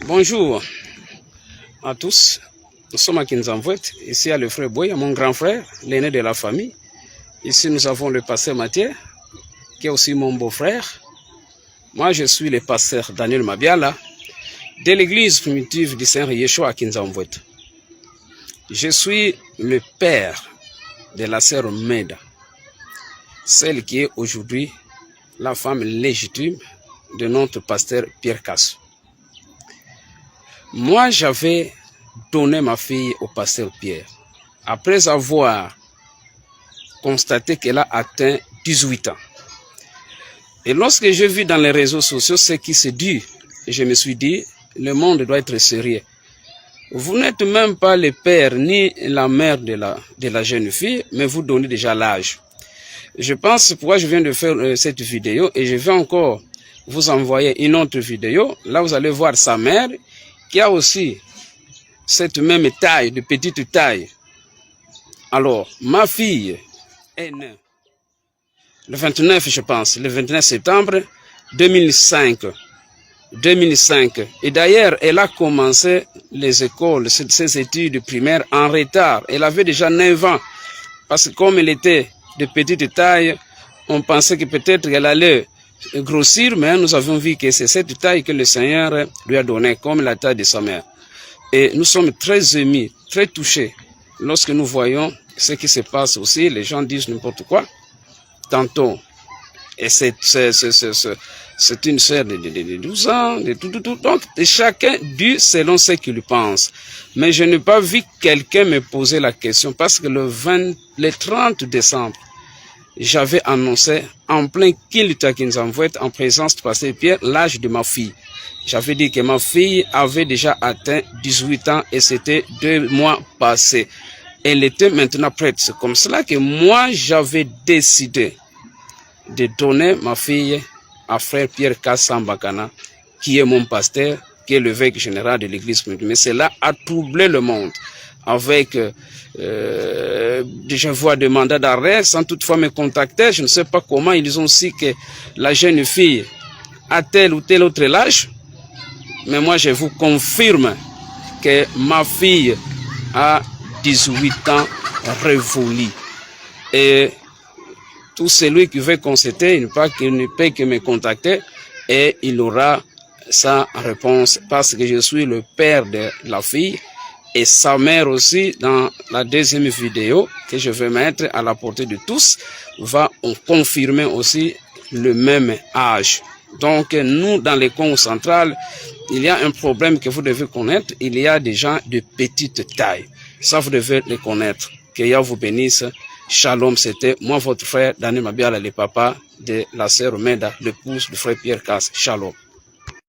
Bonjour à tous. Nous sommes à Kinzamvouet. Ici, il y a le frère Boy, mon grand frère, l'aîné de la famille. Ici, nous avons le pasteur Mathieu, qui est aussi mon beau-frère. Moi, je suis le pasteur Daniel Mabiala, de l'église primitive du Saint Yeshua à Kinzamvouet. Je suis le père de la sœur Meda, celle qui est aujourd'hui la femme légitime de notre pasteur Pierre Cassou. Moi, j'avais donné ma fille au pasteur Pierre, après avoir constaté qu'elle a atteint 18 ans. Et lorsque j'ai vu dans les réseaux sociaux ce qui se dit, je me suis dit, le monde doit être sérieux. Vous n'êtes même pas le père ni la mère de la jeune fille, mais vous donnez déjà l'âge. Je pense pourquoi je viens de faire cette vidéo et je vais encore vous envoyer une autre vidéo. Là, vous allez voir sa mère qui a aussi cette même taille, de petite taille. Alors, ma fille est née le 29, je pense, le 29 septembre 2005. Et d'ailleurs, elle a commencé les écoles, ses études primaires en retard. Elle avait déjà 9 ans. Parce que comme elle était de petite taille, on pensait que peut-être qu'elle allait grossir, mais nous avons vu que c'est cette taille que le Seigneur lui a donnée, comme la taille de sa mère. Et nous sommes très émus, très touchés, lorsque nous voyons ce qui se passe aussi. Les gens disent n'importe quoi. Tantôt, et c'est une sœur de 12 ans, de tout. Donc, chacun dit selon ce qu'il pense. Mais je n'ai pas vu quelqu'un me poser la question, parce que le 30 décembre, j'avais annoncé en plein culte à Kinzamvouet, en présence du pasteur Pierre, l'âge de ma fille. J'avais dit que ma fille avait déjà atteint 18 ans et c'était 2 mois passés. Elle était maintenant prête. C'est comme cela que moi, j'avais décidé de donner ma fille à frère Pierre Kassambakana, qui est mon pasteur, qui est l'évêque général de l'église. Mais cela a troublé le monde avec déjà voix de mandat d'arrêt, sans toutefois me contacter. Je ne sais pas comment ils ont su que la jeune fille a tel ou tel autre âge. Mais moi, je vous confirme que ma fille a 18 ans révolus. Et tout celui qui veut constater, il ne peut que me contacter et il aura sa réponse parce que je suis le père de la fille et sa mère aussi. Dans la deuxième vidéo que je vais mettre à la portée de tous, va confirmer aussi le même âge. Donc nous, dans les Congo central, il y a un problème que vous devez connaître. Il y a des gens de petite taille. Ça, vous devez les connaître. Que Yahweh vous bénisse. Shalom, c'était moi, votre frère Daniel Mabiala, le papa de la sœur Meda, l'épouse du frère Pierre Cassou. Shalom.